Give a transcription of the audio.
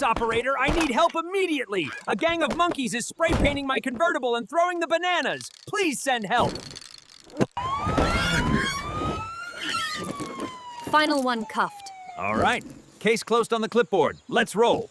operator. I need help immediately. A gang of monkeys is spray painting my convertible and throwing the bananas. Please send help. Final one cuffed. All right. Case closed on the clipboard. Let's roll.